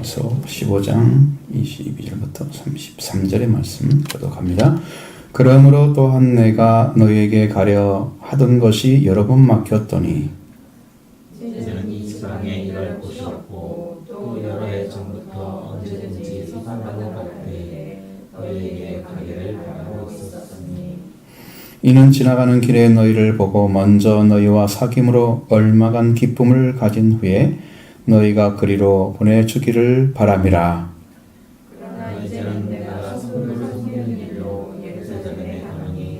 그래서 15장 22절부터 33절의 말씀 교독합니다. 그러므로 또한 내가 너희에게 가려 하던 것이 여러 번 막혔더니 이제는 이 지방에 일할 곳이 없고 또 여러 해 전부터 언제든지 서산다고 할 때에 너희에게 가기를 바라고 있었으니 이는 지나가는 길에 너희를 보고 먼저 너희와 사귐으로 얼마간 기쁨을 가진 후에 너희가 그리로 보내주기를 바람이라. 그러나 이제는 내가 성도를 섬기는 일로 예루살렘에 가니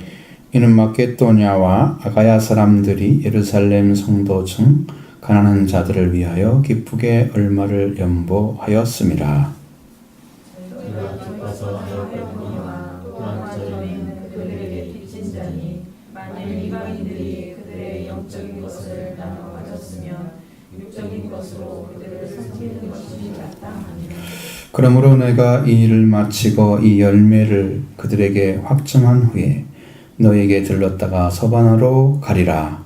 이는 마게도냐와 아가야 사람들이 예루살렘 성도 중 가난한 자들을 위하여 기쁘게 얼마를 연보하였음이라. 저희가 기뻐서 하였거니와 또한 저희는 그들에게 빚진 자니 만일 이방인들이 그들의 영적인 것을 나눠 가졌으면 육적인 것으로 그들을 섬기는 것이 마땅하니라. 그러므로 내가 이 일을 마치고 이 열매를 그들에게 확증한 후에 너희에게 들렀다가 서반으로 가리라.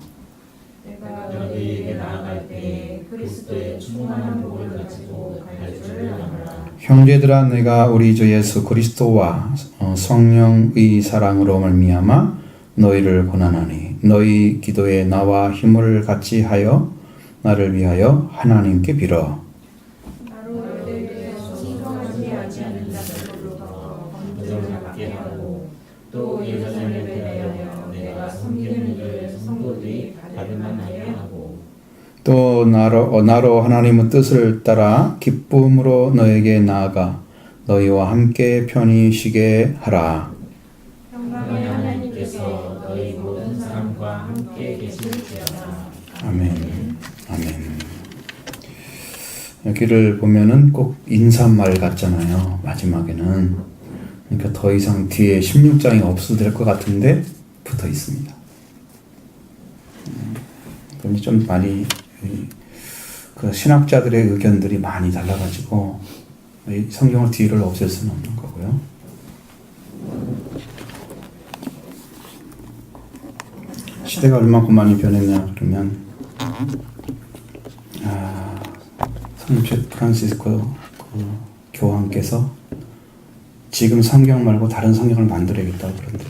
내가 너희에게 나아갈 때에 그리스도의 충만한 복을 가지고 갈 줄을 알아라. 형제들아, 내가 우리 주 예수 그리스도와 성령의 사랑으로 말미암아 너희를 고난하니 너희 기도에 나와 힘을 같이 하여 나를 위하여 하나님께 빌어. 나로 너희에게 순종하지 아니하는 자들로부터 건전을 받게 하고 또 예루살렘에 대하여 내가 섬기는 일을 성도들이 받을 만하게 하고 또 나로 하나님의 뜻을 따라 기쁨으로 너에게 나아가 너희와 함께 편히 쉬게 하라. 평강의 하나님께서 너희 모든 사람과 함께 계실지어다. 아멘. 아멘. 여기를 보면은 꼭 인사말 같잖아요. 마지막에는. 그러니까 더 이상 뒤에 16장이 없어도 될 것 같은데 붙어 있습니다. 그런데 좀 많이 그 신학자들의 의견들이 많이 달라가지고 이 성경을 뒤를 없앨 수는 없는 거고요. 시대가 얼마큼 많이 변했냐 그러면 성주 프란시스코 그 교황께서 지금 성경 말고 다른 성경을 만들어야겠다고 그러는데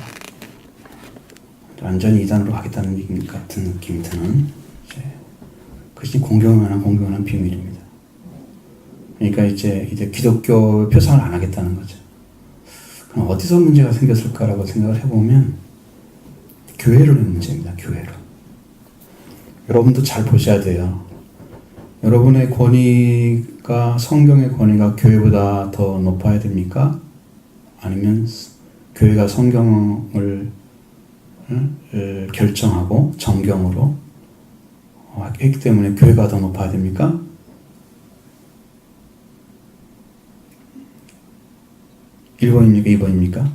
완전히 이단으로 가겠다는 얘기 같은 느낌이 드는 그것이 공경하는 비밀입니다. 그러니까 이제 기독교 표상을 안 하겠다는 거죠. 그럼 어디서 문제가 생겼을까라고 생각을 해보면 교회론의 문제입니다. 교회론. 여러분도 잘 보셔야 돼요. 여러분의 권위가 성경의 권위가 교회보다 더 높아야 됩니까? 아니면 교회가 성경을 결정하고 정경으로 했기 때문에 교회가 더 높아야 됩니까? (1번입니까) (2번입니까)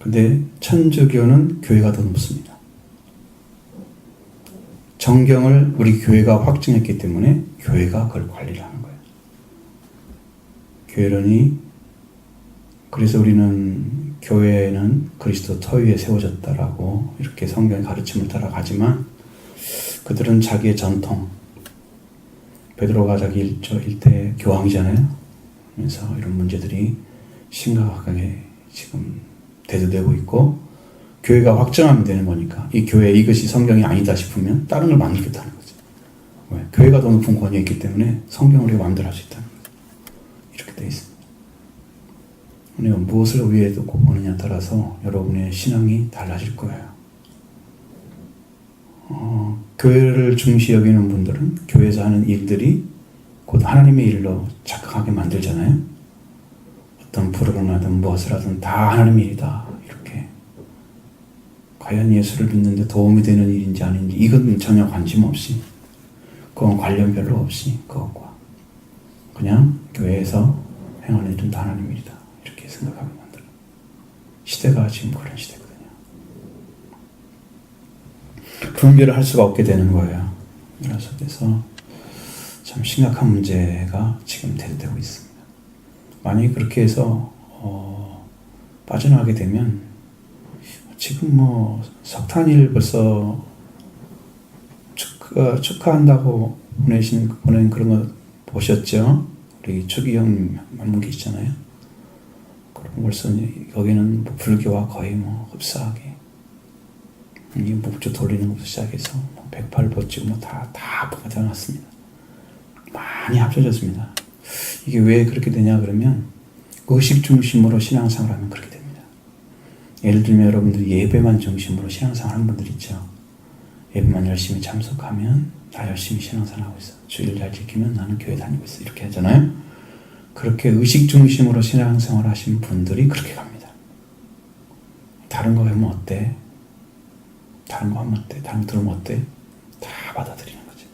근데 천주교는 교회가 더 높습니다. 정경을 우리 교회가 확증했기 때문에 교회가 그걸 관리를 하는 거예요. 교회론이 그래서 우리는 교회는 그리스도 터 위에 세워졌다라고 이렇게 성경의 가르침을 따라가지만 그들은 자기의 전통, 베드로가 자기 일대 교황이잖아요. 그래서 이런 문제들이 심각하게 지금 대두되고 있고 교회가 확정하면 되는 거니까 이 교회 이것이 성경이 아니다 싶으면 다른 걸 만들겠다는 거죠. 왜? 교회가 더 높은 권위가 있기 때문에 성경을 우리가 마음대로 할 수 있다는 거죠. 이렇게 되어 있습니다. 우리가 무엇을 위에 두고 보느냐에 따라서 여러분의 신앙이 달라질 거예요. 교회를 중시 여기는 분들은 교회에서 하는 일들이 곧 하나님의 일로 착각하게 만들잖아요. 어떤 프로그램을 하든 무엇을 하든 다 하나님의 일이다. 이렇게. 과연 예수를 믿는데 도움이 되는 일인지 아닌지 이건 전혀 관심 없이 그건 관련 별로 없이 그것과 그냥 교회에서 행하는 일은 다 하나님의 일이다. 이렇게 생각하게 만들어요. 시대가 지금 그런 시대거든요. 분별을 할 수가 없게 되는 거예요. 그래서 참 심각한 문제가 지금 대두되고 있습니다. 만약에 그렇게 해서 빠져나가게 되면 지금 석탄일 벌써 축하한다고 보낸 그런 거 보셨죠? 우리 추기경 한 분 계시잖아요. 그럼 벌써 여기는 뭐 불교와 거의 뭐 흡사하게 이 목조 돌리는 것부터 시작해서 108보치고 뭐 다 가져놨습니다. 많이 합쳐졌습니다. 이게 왜 그렇게 되냐 그러면 의식 중심으로 신앙생활 하면 그렇게 됩니다. 예를 들면 여러분들이 예배만 중심으로 신앙생활 하는 분들 있죠. 예배만 열심히 참석하면 나 열심히 신앙생활 하고 있어. 주일 잘 지키면 나는 교회 다니고 있어. 이렇게 하잖아요. 그렇게 의식 중심으로 신앙생활 하신 분들이 그렇게 갑니다. 다른 거 하면 어때? 다른 거 하면 어때? 다른 거 들으면 어때? 다 받아들이는 거죠.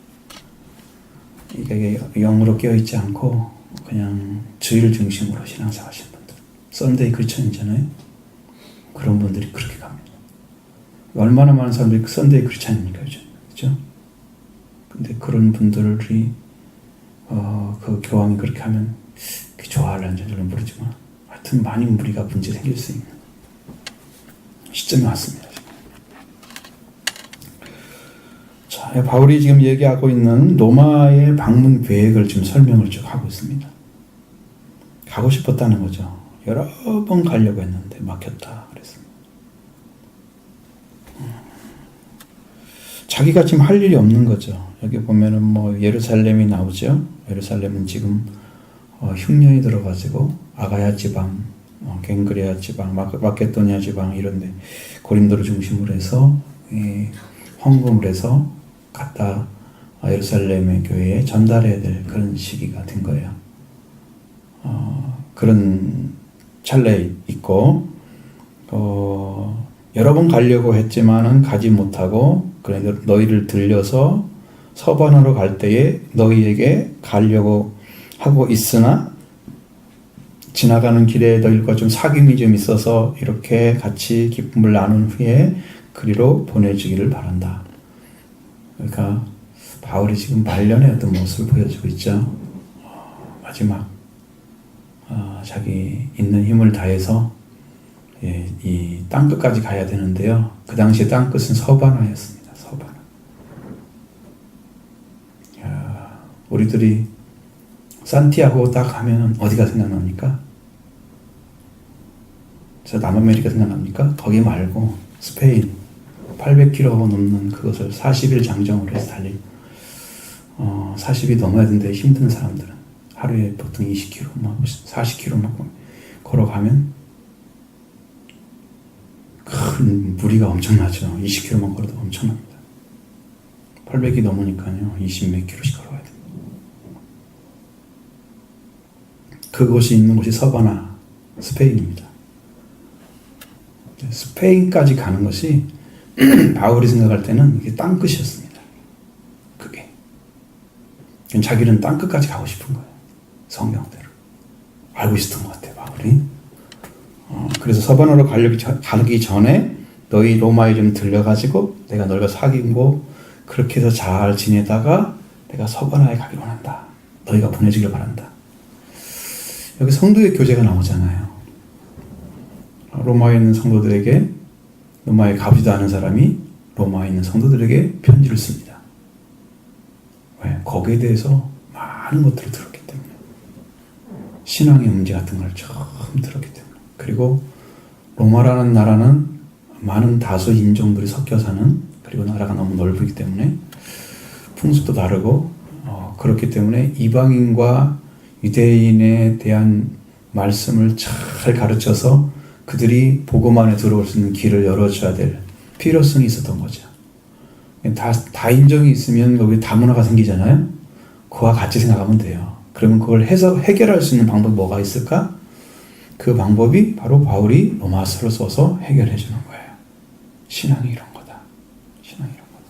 이게 영으로 깨어있지 않고 그냥 주일 중심으로 신앙생활 하시는 분들, 썬데이 크리스천이잖아요. 그런 분들이 그렇게 갑니다. 얼마나 많은 사람들이 썬데이 크리스천입니까 요즘, 그렇죠? 근데 그런 분들이 그 교황이 그렇게 하면 좋아하려는지 저는 모르지만 하여튼 많이 무리가 문제 생길 수 있는 시점이 왔습니다. 자, 바울이 지금 얘기하고 있는 로마의 방문 계획을 지금 설명을 쭉 하고 있습니다. 가고 싶었다는 거죠. 여러 번 가려고 했는데 막혔다 그랬습니다. 자기가 지금 할 일이 없는 거죠. 여기 보면은 뭐 예루살렘이 나오죠. 예루살렘은 지금 흉년이 들어가지고 아가야 지방, 갱그레아 지방, 마케도니아 지방 이런데 고린도를 중심으로 해서 헌금을 해서 갖다 예루살렘의 교회에 전달해야 될 그런 시기가 된 거예요. 그런 찰나에 있고 여러 번 가려고 했지만은 가지 못하고 그래 너희를 들려서 서반으로 갈 때에 너희에게 가려고 하고 있으나 지나가는 길에 너희들과 좀 사귐이 좀 있어서 이렇게 같이 기쁨을 나눈 후에 그리로 보내주기를 바란다. 그러니까 바울이 지금 말년의 어떤 모습을 보여주고 있죠. 마지막 자기 있는 힘을 다해서 이 땅끝까지 가야 되는데요. 그 당시에 땅끝은 서바나였습니다. 서바나. 우리들이 산티아고 딱 하면 어디가 생각납니까? 저 남아메리카 생각납니까? 거기 말고 스페인 800km 넘는 그것을 40일 장정으로 해서 달린 40이 넘어야 되는데 힘든 사람들은 하루에 보통 20km, 40km 걸어가면 큰 무리가 엄청나죠. 20km만 걸어도 엄청납니다. 800이 넘으니까요 20몇 킬로씩 걸어가야 됩니다. 그곳이 있는 곳이 서바나 스페인입니다. 스페인까지 가는 것이 바울이 생각할 때는 이게 땅끝이었습니다. 그게 자기는 땅끝까지 가고 싶은 거예요. 성경대로 알고 있었던 것 같아요. 바울이. 그래서 서바나로 가기 전에 너희 로마에 좀 들려가지고 내가 너희가 사귀고 그렇게 해서 잘 지내다가 내가 서바나에 가기로 한다. 너희가 보내주길 바란다. 여기 성도의 교제가 나오잖아요. 로마에 있는 성도들에게 로마에 가보지도 않은 사람이 로마에 있는 성도들에게 편지를 씁니다. 왜? 거기에 대해서 많은 것들을 들었기 때문에 신앙의 문제 같은 걸 처음 들었기 때문에 그리고 로마라는 나라는 많은 다수 인종들이 섞여 사는 그리고 나라가 너무 넓기 때문에 풍습도 다르고 그렇기 때문에 이방인과 유대인에 대한 말씀을 잘 가르쳐서 그들이 복음 안에 들어올 수 있는 길을 열어줘야 될 필요성이 있었던 거죠. 다인종이 있으면 거기 다문화가 생기잖아요. 그와 같이 생각하면 돼요. 그러면 그걸 해결할 수 있는 방법이 뭐가 있을까? 그 방법이 바로 바울이 로마서를 써서 해결해 주는 거예요. 신앙이 이런 거다. 신앙이 이런 거다.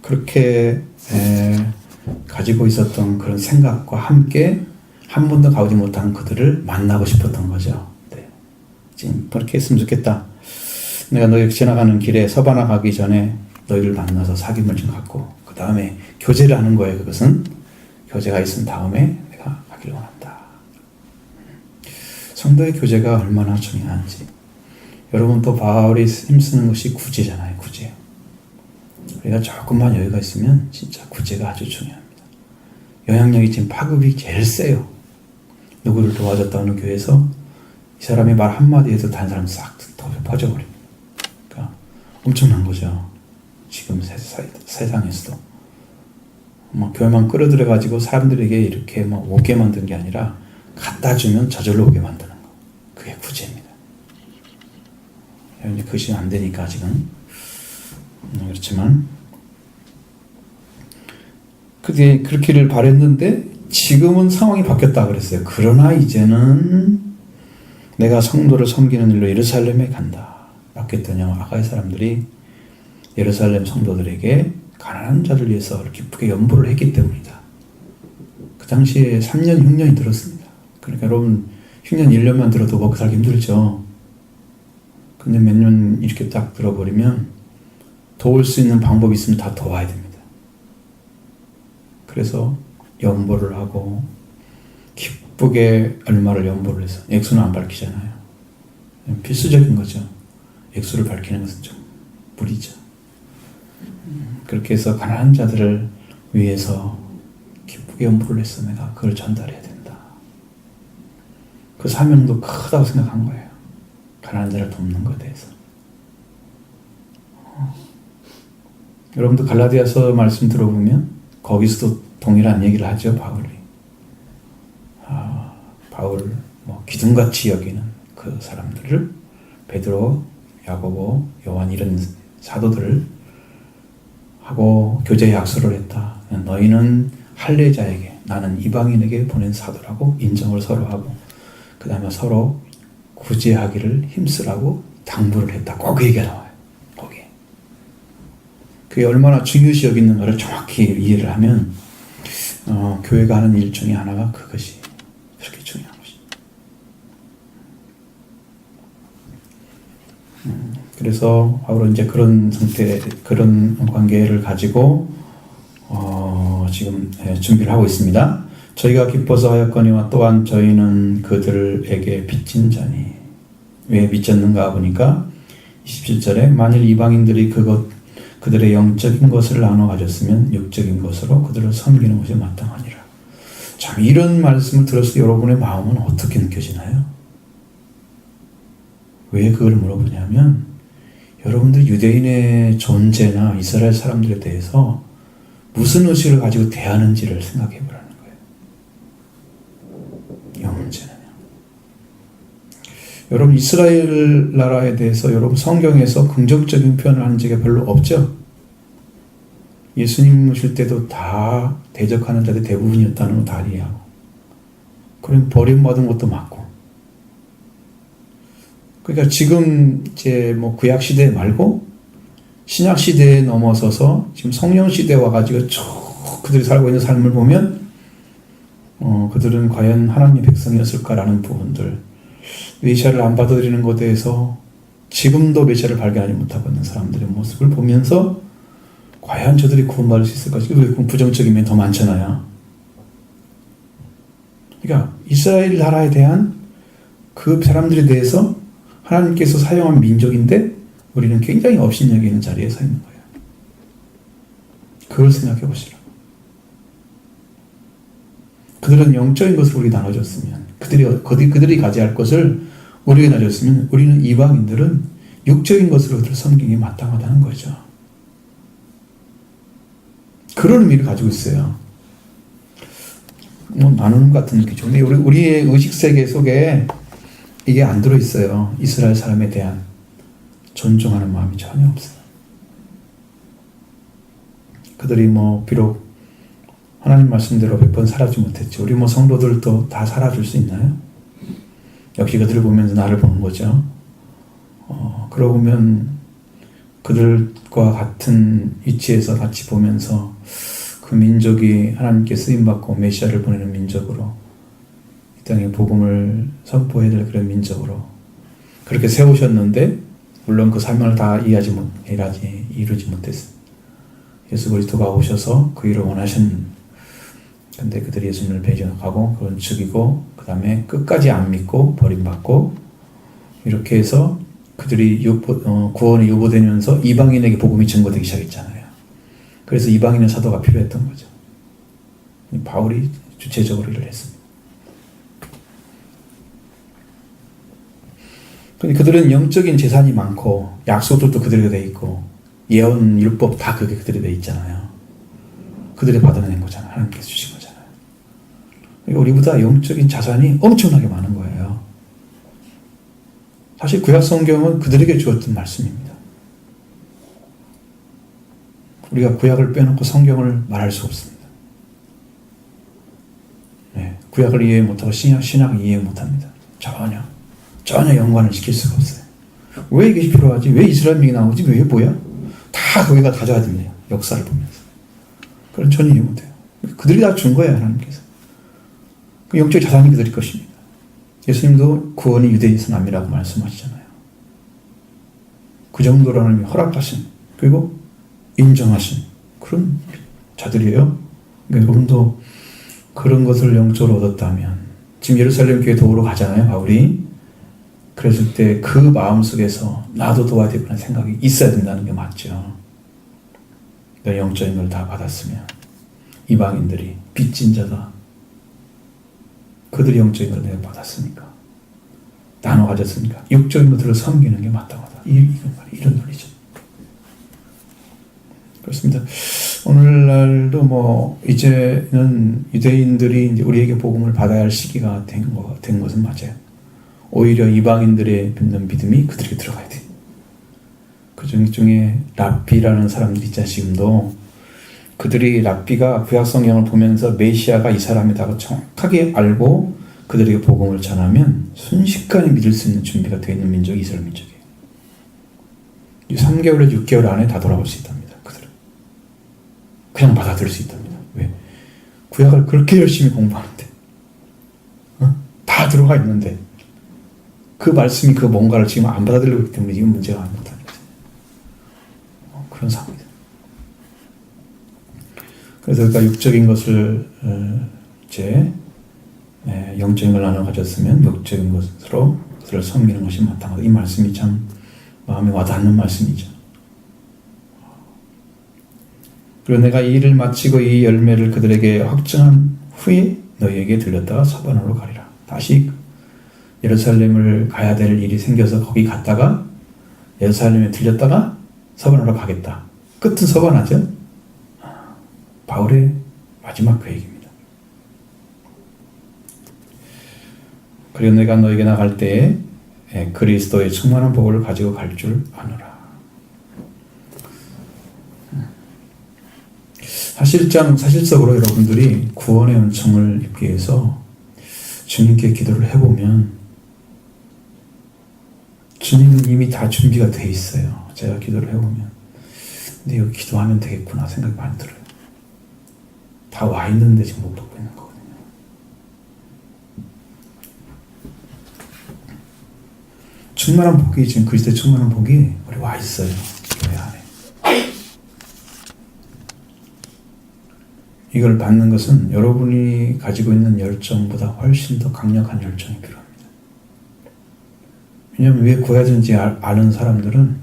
그렇게 가지고 있었던 그런 생각과 함께 한 번도 가보지 못한 그들을 만나고 싶었던 거죠. 네. 지금 그렇게 했으면 좋겠다. 내가 너희 지나가는 길에 서바나 가기 전에 너희를 만나서 사귐을 좀 갖고 그 다음에 교제를 하는 거예요. 그것은 교제가 있은 다음에 내가 가기를 원한다. 성도의 교제가 얼마나 중요한지. 여러분 또 바울이 힘쓰는 것이 구제잖아요. 구제. 우리가 조금만 여유가 있으면 진짜 구제가 아주 중요합니다. 영향력이 지금 파급이 제일 세요. 누구를 도와줬다는 교회에서 이 사람이 말 한마디 해도 다른 사람 싹 퍼져버립니다. 그러니까 엄청난 거죠. 지금 세상에서도. 교회만 끌어들여가지고 사람들에게 이렇게 오게 만든 게 아니라 갖다 주면 저절로 오게 만드는 거. 그게 구제입니다. 그것이 안 되니까 아직은. 그렇지만 그렇기를 바랬는데 지금은 상황이 바뀌었다 그랬어요. 그러나 이제는 내가 성도를 섬기는 일로 예루살렘에 간다. 그랬더니 아가야 사람들이 예루살렘 성도들에게 가난한 자를 위해서 기쁘게 연보를 했기 때문이다. 그 당시에 3년 흉년이 들었습니다. 그러니까 여러분 흉년 1년만 들어도 먹고 살기 힘들죠. 근데 몇 년 이렇게 딱 들어버리면 도울 수 있는 방법이 있으면 다 도와야 됩니다. 그래서 연보를 하고 기쁘게 얼마를 연보를 해서 액수는 안 밝히잖아요. 필수적인 거죠. 액수를 밝히는 것은 좀 무리죠. 그렇게 해서 가난한 자들을 위해서 기쁘게 연보를 해서 내가 그걸 전달해야 된다. 그 사명도 크다고 생각한 거예요. 가난한 자를 돕는 것에 대해서. 여러분도 갈라디아서 말씀 들어보면 거기서도 동일한 얘기를 하죠. 바울이. 바울 기둥같이 여기는 그 사람들을 베드로, 야고보, 요한 이런 사도들을 하고 교제 약속을 했다. 너희는 할례자에게 나는 이방인에게 보낸 사도라고 인정을 서로 하고 그 다음에 서로 구제하기를 힘쓰라고 당부를 했다. 꼭 그 얘기가 나와요. 거기. 그게 얼마나 중요시 여기는가를 정확히 이해를 하면 교회가 하는 일 중에 하나가 그것이 그렇게 중요한 것입니다. 그래서 바울은 이제 그런 상태, 그런 관계를 가지고 지금 준비를 하고 있습니다. 저희가 기뻐서 하였거니와 또한 저희는 그들에게 빚진 자니. 왜 빚졌는가 보니까 27절에 만일 이방인들이 그들의 영적인 것을 나눠 가졌으면 육적인 것으로 그들을 섬기는 것이 마땅하니라. 참 이런 말씀을 들었을 때 여러분의 마음은 어떻게 느껴지나요? 왜 그걸 물어보냐면 여러분들 유대인의 존재나 이스라엘 사람들에 대해서 무슨 의식을 가지고 대하는지를 생각해 보라는 거예요. 이 문제는요. 여러분 이스라엘 나라에 대해서 여러분 성경에서 긍정적인 표현을 하는 적이 별로 없죠. 예수님 오실 때도 다 대적하는 자들이 대부분이었다는 거 다 이해하고 그럼 버림받은 것도 맞고 그러니까 지금 이제 구약 시대 말고 신약 시대에 넘어서서 지금 성령 시대에 와가지고 쭉 그들이 살고 있는 삶을 보면 그들은 과연 하나님의 백성이었을까라는 부분들 메시아를 안 받아들이는 것에 대해서 지금도 메시아를 발견하지 못하고 있는 사람들의 모습을 보면서 과연 저들이 구원받을 수 있을까? 지금 부정적인 면이 더 많잖아요. 그러니까 이스라엘 나라에 대한 그 사람들에 대해서 하나님께서 사용한 민족인데 우리는 굉장히 업신여기 있는 자리에 서 있는 거예요. 그걸 생각해 보시라고. 그들은 영적인 것을 우리 나눠줬으면 그들이 가져야 할 것을 우리에게 나눠줬으면 우리는 이방인들은 육적인 것으로 그들을 섬기기 마땅하다는 거죠. 그런 의미를 가지고 있어요. 나누는 것 같은 느낌이죠. 근데 우리의 의식세계 속에 이게 안 들어있어요. 이스라엘 사람에 대한 존중하는 마음이 전혀 없어요. 그들이 비록 하나님 말씀대로 100번 살아주지 못했죠. 우리 성도들도 다 살아줄 수 있나요? 역시 그들을 보면서 나를 보는 거죠. 그러고 보면 그들과 같은 위치에서 같이 보면서 그 민족이 하나님께 쓰임받고 메시아를 보내는 민족으로 이 땅에 복음을 선포해야 될 그런 민족으로 그렇게 세우셨는데 물론 그 사명을 다 이루지 못했어요. 예수 그리스도가 오셔서 그 일을 원하셨는데 근데 그들이 예수님을 배신하고 그건 죽이고 그 다음에 끝까지 안 믿고 버림받고 이렇게 해서 그들이 구원이 유보되면서 이방인에게 복음이 증거되기 시작했잖아요. 그래서 이방인의 사도가 필요했던 거죠. 바울이 주체적으로 일을 했습니다. 그들은 영적인 재산이 많고 약속들도 그들에게 돼 있고 예언, 율법 다 그게 그들에게 돼 있잖아요. 그들이 받아낸 거잖아요. 하나님께서 주신 거잖아요. 그러니까 우리보다 영적인 자산이 엄청나게 많은 거예요. 사실 구약 성경은 그들에게 주었던 말씀입니다. 우리가 구약을 빼놓고 성경을 말할 수 없습니다. 네, 구약을 이해 못하고 신약을 이해 못합니다. 전혀 연관을 시킬 수가 없어요. 왜 이게 필요하지? 왜 이스라엘 민이 나오지? 왜 뭐야? 다 거기가 가져야 됩니다. 역사를 보면서. 그건 전혀 이해 못해요. 그들이 다 준 거예요, 하나님께서. 그 영적 자산이 그들의 것입니다. 예수님도 구원이 유대인에서 남이라고 말씀하시잖아요. 그 정도로 하나님이 허락하신, 그리고 인정하신 그런 자들이에요. 그러니까 여러분도 그런 것을 영적으로 얻었다면, 지금 예루살렘 교회 도우러 가잖아요, 바울이. 그랬을 때 그 마음속에서 나도 도와야 되구나 생각이 있어야 된다는 게 맞죠. 내가 영적인 걸 다 받았으면 이방인들이 빚진 자다. 그들이 영적인 걸 내가 받았으니까 나눠 가졌으니까 육적인 것들을 섬기는 게 마땅하다. 이런 논리죠. 그렇습니다. 오늘날도 이제는 유대인들이 이제 우리에게 복음을 받아야 할 시기가 된 것은 맞아요. 오히려 이방인들의 믿는 믿음이 그들에게 들어가야 돼. 그 중에 랍비라는 사람들이 있잖아요. 지금도 그들이 랍비가 구약 성경을 보면서 메시아가 이 사람이라고 정확하게 알고 그들에게 복음을 전하면 순식간에 믿을 수 있는 준비가 되어 있는 민족이 이스라엘 민족이에요. 3개월에서 6개월 안에 다 돌아올 수 있답니다. 그들은 그냥 받아들일 수 있답니다. 왜? 구약을 그렇게 열심히 공부하는데 다 들어가 있는데 그 말씀이 그 뭔가를 지금 안 받아들이고 있기 때문에 이건 문제가 아닙니다. 그런 상황이다. 그래서 그러니까 육적인 것을 이제 영적인 걸 나눠 가졌으면 육적인 것으로 그들을 섬기는 것이 마땅하다. 이 말씀이 참 마음에 와닿는 말씀이죠. 그리고 내가 이 일을 마치고 이 열매를 그들에게 확증한 후에 너희에게 들렸다가 서반으로 가리라. 다시 예루살렘을 가야 될 일이 생겨서 거기 갔다가 예루살렘에 들렸다가 서반으로 가겠다. 끝은 서반하죠. 바울의 마지막 계획입니다. 그리고 내가 너에게 나갈 때에 그리스도의 충만한 복을 가지고 갈 줄 아노라. 사실적으로 여러분들이 구원의 은총을 입기 위해서 주님께 기도를 해보면 주님은 이미 다 준비가 돼 있어요. 제가 기도를 해보면. 근데 여기 기도하면 되겠구나 생각이 많이 들어요. 다 와 있는데 지금 못 받고 있는 거거든요. 충만한 복이, 지금 그리스도의 충만한 복이 우리 와 있어요. 교회 안에. 이걸 받는 것은 여러분이 가지고 있는 열정보다 훨씬 더 강력한 열정이 필요합니다. 왜냐하면 왜 구해야 되는지 아는 사람들은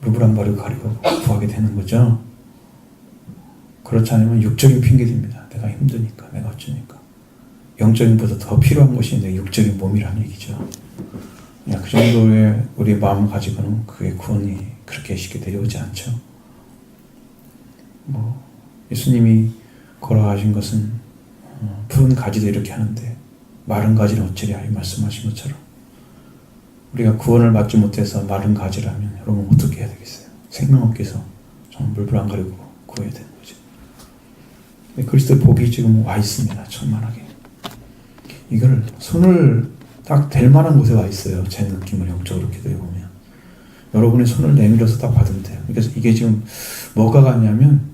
루브란 바를 가리고 구하게 되는 거죠. 그렇지 않으면 육적인 핑계입니다. 내가 힘드니까, 내가 어쩌니까. 영적인 보다 더 필요한 것이 내 육적인 몸이라는 얘기죠. 그 정도의 우리의 마음을 가지고는 그의 구원이 그렇게 쉽게 내려오지 않죠. 예수님이 걸어가신 것은 푸른 가지도 이렇게 하는데 마른 가지는 어찌랴 이 말씀하신 것처럼 우리가 구원을 받지 못해서 마른 가지라면 여러분 어떻게 해야 되겠어요? 생명 없게 해서 정말 물불 안 가리고 구해야 되는 거죠. 그리스도의 복이 지금 와 있습니다. 천만하게. 이걸 손을 딱 댈 만한 곳에 와 있어요. 제 느낌을 영적으로 기도해 보면 여러분의 손을 내밀어서 딱 받으면 돼요. 그래서 이게 지금 뭐가 같냐면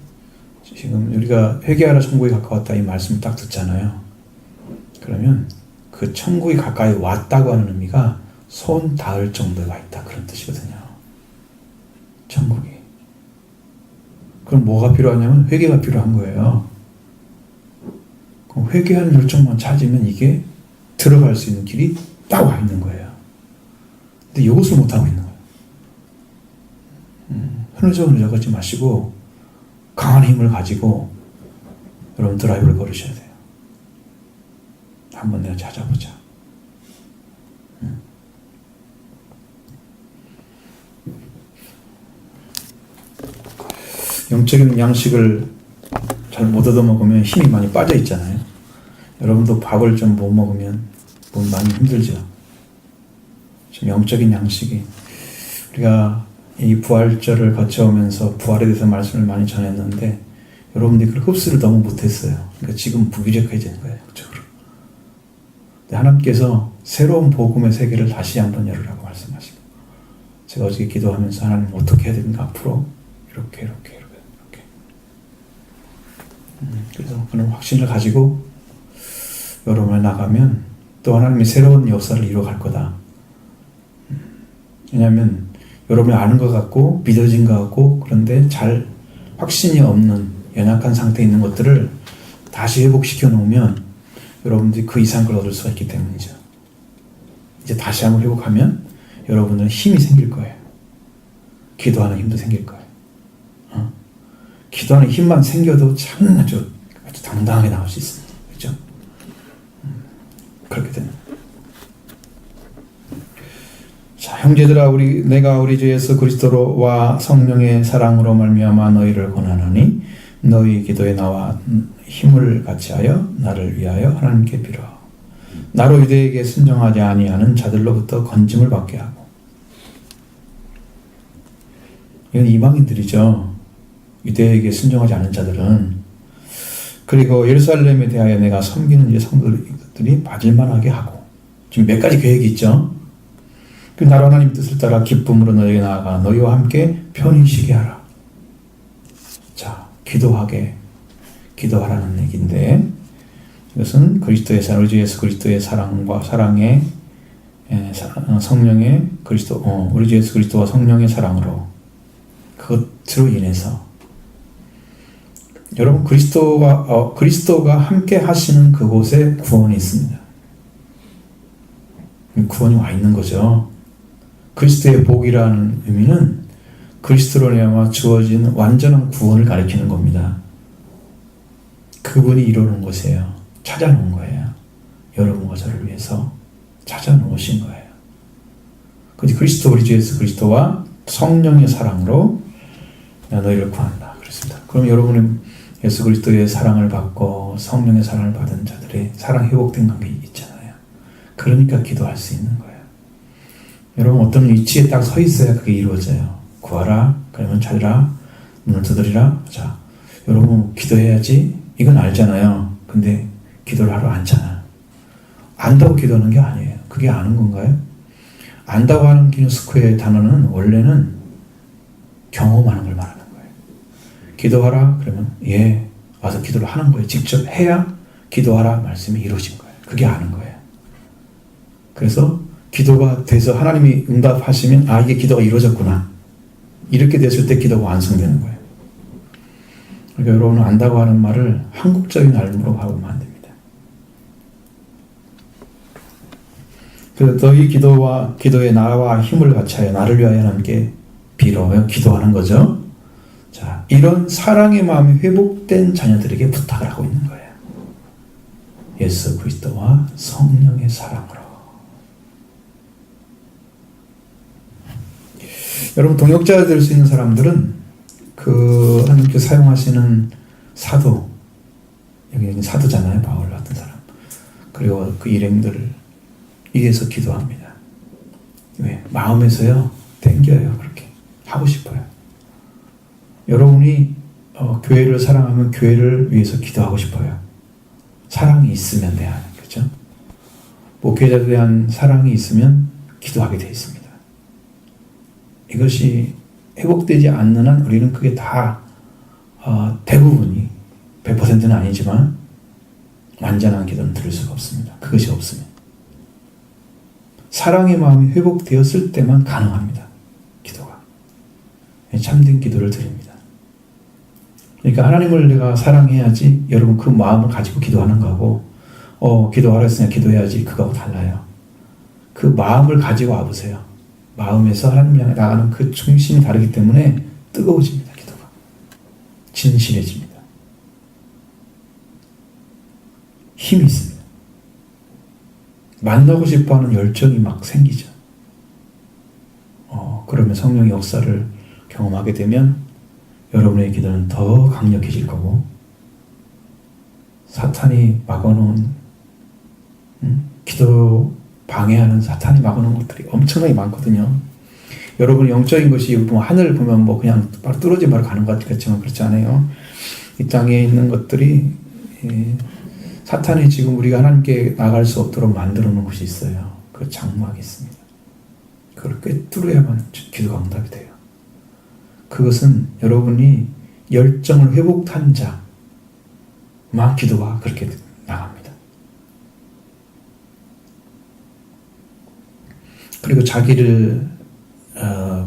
지금 우리가 회개하라 천국이 가까웠다 이 말씀을 딱 듣잖아요. 그러면 그 천국이 가까이 왔다고 하는 의미가 손 닿을 정도에 와 있다 그런 뜻이거든요. 천국이. 그럼 뭐가 필요하냐면 회개가 필요한 거예요. 그럼 회개하는 열정만 찾으면 이게 들어갈 수 있는 길이 딱 와 있는 거예요. 근데 이것을 못하고 있는 거예요. 흐느적흐느적 하지 마시고 강한 힘을 가지고 여러분 드라이브를 걸으셔야 돼요. 한번 내가 찾아보자. 영적인 양식을 잘 못 얻어먹으면 힘이 많이 빠져 있잖아요. 여러분도 밥을 좀 못 먹으면 몸이 많이 힘들죠. 지금 영적인 양식이, 우리가 이 부활절을 거쳐오면서 부활에 대해서 말씀을 많이 전했는데 여러분들이 그 흡수를 너무 못했어요. 그러니까 지금 무기력해지는 거예요. 영적으로. 하나님께서 새로운 복음의 세계를 다시 한번 열으라고 말씀하시고, 제가 어저께 기도하면서 하나님 어떻게 해야 됩니까? 앞으로 이렇게 그래서 그런 확신을 가지고 여러분에 나가면 또 하나님이 새로운 역사를 이루어갈 거다. 왜냐하면 여러분이 아는 것 같고 믿어진 것 같고 그런데 잘 확신이 없는 연약한 상태에 있는 것들을 다시 회복시켜 놓으면 여러분들이 그 이상을 얻을 수가 있기 때문이죠. 이제 다시 한번 회복하면 여러분들은 힘이 생길 거예요. 기도하는 힘도 생길 거예요. 기도하는 힘만 생겨도 참 아주 당당하게 나올 수 있습니다. 그렇죠? 그렇게 됩니다. 자, 형제들아, 내가 우리 주 예수 그리스도로와 성령의 사랑으로 말미암아 너희를 권하노니 너희 기도에 나와 힘을 같이하여 나를 위하여 하나님께 빌어 나로 유대에게 순종하지 아니하는 자들로부터 건짐을 받게 하고. 이건 이방인들이죠. 유대에게 순종하지 않은 자들은. 그리고 예루살렘에 대하여 내가 섬기는 이제 성도들이 맞을만하게 하고. 지금 몇 가지 계획이 있죠. 그 나로 하나님 뜻을 따라 기쁨으로 너에게 나아가 너희와 함께 편히 쉬게 하라. 자, 기도하라는 얘기인데, 이것은 그리스도의 사랑, 우리 주 예수 그리스도의 사랑과 사랑의 성령의 우리 주 예수 그리스도와 성령의 사랑으로, 그것으로 인해서 여러분 그리스도가 함께 하시는 그곳에 구원이 있습니다. 구원이 와 있는 거죠. 그리스도의 복이라는 의미는 그리스도로 말미암아 주어진 완전한 구원을 가리키는 겁니다. 그분이 이루는 것이에요. 찾아놓은 거예요. 여러분과 저를 위해서 찾아놓으신 거예요. 그리스도 우리 주 예수 그리스도와 성령의 사랑으로 너희를 구한다. 그렇습니다. 그럼 여러분은 예수 그리스도의 사랑을 받고 성령의 사랑을 받은 자들의 사랑 회복된 관계 있잖아요. 그러니까 기도할 수 있는 거예요. 여러분 어떤 위치에 딱 서 있어야 그게 이루어져요. 구하라, 그러면 찾으라, 문을 두드리라. 자, 여러분 기도해야지. 이건 알잖아요. 근데 기도를 하러 앉잖아. 안다고 기도하는 게 아니에요. 그게 아는 건가요? 안다고 하는 기누스코의 단어는 원래는 경험하는 걸 말하는 거예요. 기도하라 그러면 와서 기도를 하는 거예요. 직접 해야 기도하라 말씀이 이루어진 거예요. 그게 아는 거예요. 그래서 기도가 돼서 하나님이 응답하시면 이게 기도가 이루어졌구나. 이렇게 됐을 때 기도가 완성되는 거예요. 그러니까 여러분은 안다고 하는 말을 한국적인 알므로 하면 안 됩니다. 그래서 너희 기도에 나와 힘을 같이하여 나를 위하여 하나님께 빌어 기도하는 거죠. 자, 이런 사랑의 마음이 회복된 자녀들에게 부탁을 하고 있는 거예요. 예수 그리스도와 성령의 사랑으로. 여러분 동역자가 될 수 있는 사람들은 하나님께 사용하시는 사도, 여기 사도잖아요. 바울 같은 사람. 그리고 그 일행들을 위해서 기도합니다. 왜? 마음에서요. 땡겨요. 그렇게 하고 싶어요. 여러분이 교회를 사랑하면 교회를 위해서 기도하고 싶어요. 사랑이 있으면 돼요. 그렇죠? 목회자에 대한 사랑이 있으면 기도하게 되어 있습니다. 이것이 회복되지 않는 한 우리는 그게 다 대부분이 100%는 아니지만 완전한 기도는 들을 수가 없습니다. 그것이 없으면. 사랑의 마음이 회복되었을 때만 가능합니다. 기도가. 참된 기도를 드립니다. 그러니까 하나님을 내가 사랑해야지 여러분 그 마음을 가지고 기도하는 거하고 기도하라 했으니까 기도해야지 그거하고 달라요. 그 마음을 가지고 와보세요. 마음에서 하나님 향해 나가는 그 중심이 다르기 때문에 뜨거워집니다. 기도가. 진실해집니다. 힘이 있습니다. 만나고 싶어하는 열정이 막 생기죠. 그러면 성령의 역사를 경험하게 되면 여러분의 기도는 더 강력해질 거고, 사탄이 막아놓은 기도 방해하는 사탄이 막아놓은 것들이 엄청나게 많거든요. 여러분 영적인 것이 뭐 하늘을 보면 뭐 그냥 바로 뚫어지 바로 가는 것 같지만 그렇지 않아요. 이 땅에 있는 것들이 사탄이 지금 우리가 하나님께 나갈 수 없도록 만들어 놓은 것이 있어요. 그 장막이 있습니다. 그걸 꿰뚫어야만 기도가 응답이 돼요. 그것은 여러분이 열정을 회복한 자만 기도가 그렇게 나갑니다. 그리고 자기를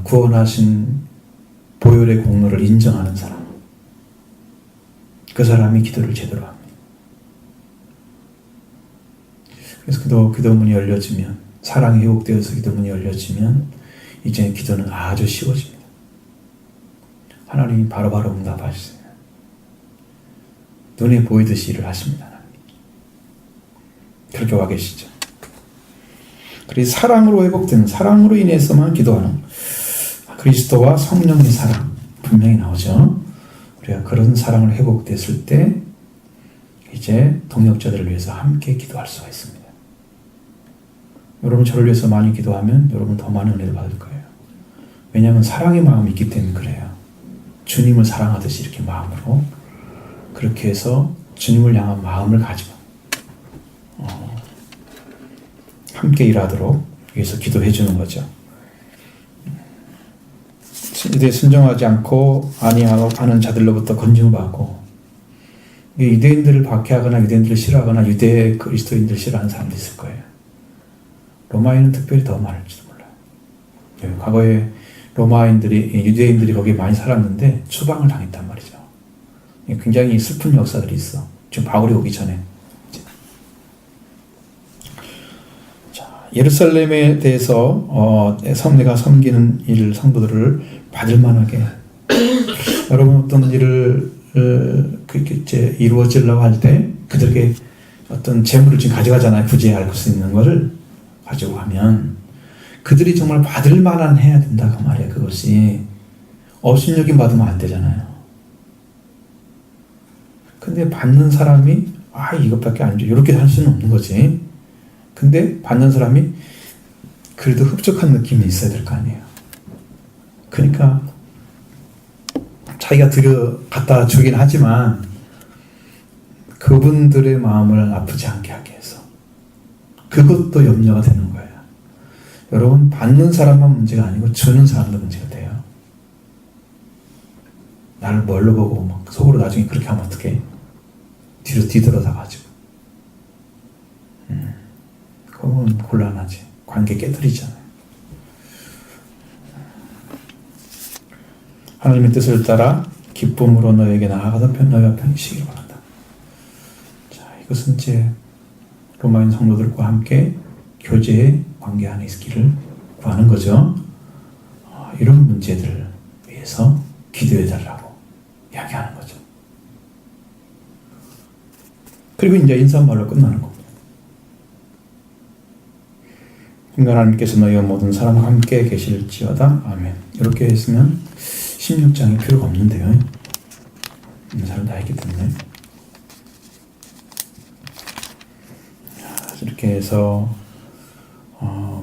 구원하신 보혈의 공로를 인정하는 사람, 그 사람이 기도를 제대로 합니다. 그래서 기도문이 열려지면, 사랑이 회복되어서 기도문이 열려지면 이제 기도는 아주 쉬워집니다. 하나님이 바로바로 응답하시세요. 눈에 보이듯이 일을 하십니다. 하나님. 그렇게 와 계시죠. 그래서 사랑으로 회복되는, 사랑으로 인해서만 기도하는 그리스도와 성령의 사랑 분명히 나오죠. 우리가 그런 사랑을 회복됐을 때 이제 동역자들을 위해서 함께 기도할 수가 있습니다. 여러분 저를 위해서 많이 기도하면 여러분 더 많은 은혜를 받을 거예요. 왜냐하면 사랑의 마음이 있기 때문에 그래요. 주님을 사랑하듯이 이렇게 마음으로 그렇게 해서 주님을 향한 마음을 가지고 함께 일하도록 위해서 기도해 주는 거죠. 유대에 순종하지 않고 아니하는 자들로부터 건짐을 받고, 유대인들을 박해하거나 유대인들을 싫어하거나 유대 그리스도인들을 싫어하는 사람도 있을 거예요. 로마인은 특별히 더 많을지도 몰라요. 과거에 유대인들이 거기에 많이 살았는데 추방을 당했단 말이죠. 굉장히 슬픈 역사들이 있어. 지금 바울이 오기 전에. 자, 예루살렘에 대해서 내가 섬기는 일 성도들을 받을 만하게 여러분 어떤 일을 이제 이루어지려고 할 때 그들에게 어떤 재물을 지금 가져가잖아요. 굳이 알 수 있는 것을 가지고 가면 그들이 정말 받을 만한 해야 된다 그 말이에요. 그것이 업신여김 받으면 안 되잖아요. 근데 받는 사람이 이것밖에 안 줘 이렇게 할 수는 없는 거지. 근데 받는 사람이 그래도 흡족한 느낌이 있어야 될 거 아니에요. 그러니까 자기가 갖다 주긴 하지만 그분들의 마음을 아프지 않게 하기 위해서 그것도 염려가 되는 거예요. 여러분 받는 사람만 문제가 아니고 주는 사람도 문제가 돼요. 나를 뭘로 보고 막 속으로 나중에 그렇게 하면 어떡해. 뒤로 뒤돌아다가지고 그건 곤란하지. 관계 깨뜨리잖아요. 하나님의 뜻을 따라 기쁨으로 너에게 나아가서 너희가 편히쉬기를 바란다. 자, 이것은 이제 로마인 성도들과 함께 교제의 관계 안에 있기를 구하는 거죠. 이런 문제들을 위해서 기도해달라고 이야기하는 거죠. 그리고 이제 인사말로 끝나는 겁니다. 인간 하나님께서 너희와 모든 사람과 함께 계실지어다. 아멘. 이렇게 했으면 16장이 필요가 없는데요. 인사를 다 했기 때문에. 이렇게 해서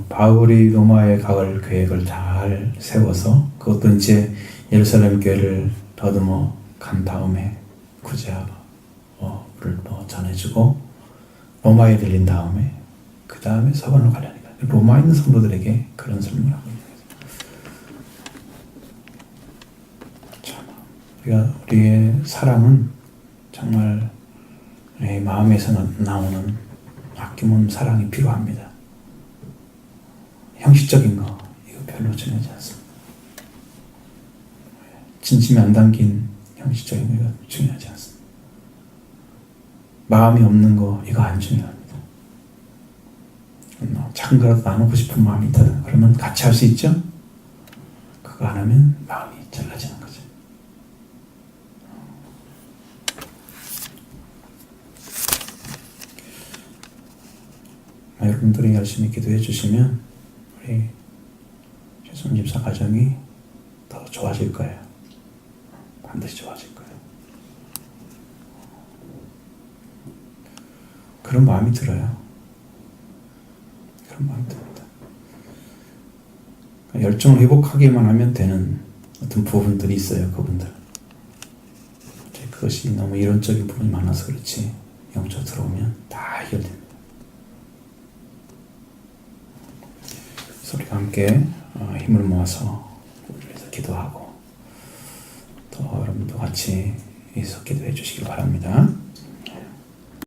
바울이 로마에 갈 계획을 잘 세워서 그것도 이제 예루살렘 교회를 더듬어 간 다음에 구제를 전해주고 로마에 들린 다음에 그 다음에 서반으로 가려니까 로마에 있는 성도들에게 그런 설명을 하고 있는 거예요. 우리의 사랑은 정말 우리의 마음에서 나오는 아낌없는 사랑이 필요합니다. 형식적인 거 이거 별로 중요하지 않습니다. 진심이 안 담긴 형식적인 거 이거 중요하지 않습니다. 마음이 없는 거 이거 안 중요합니다. 작은 거라도 나누고 싶은 마음이 있다 그러면 같이 할 수 있죠? 그거 안 하면 마음이 잘라지는 거죠. 여러분들이 열심히 기도해 주시면 우리 최순 집사 가정이 더 좋아질 거예요. 반드시 좋아질 거예요. 그런 마음이 들어요. 그런 마음이 듭니다. 열정을 회복하기만 하면 되는 어떤 부분들이 있어요. 그분들. 그것이 너무 이론적인 부분이 많아서 그렇지 영적 들어오면 다 해결됩니다. 그래서 우리가 함께 힘을 모아서 우리를 위해서 기도하고 또 여러분도 같이 위해서 기도해 주시길 바랍니다.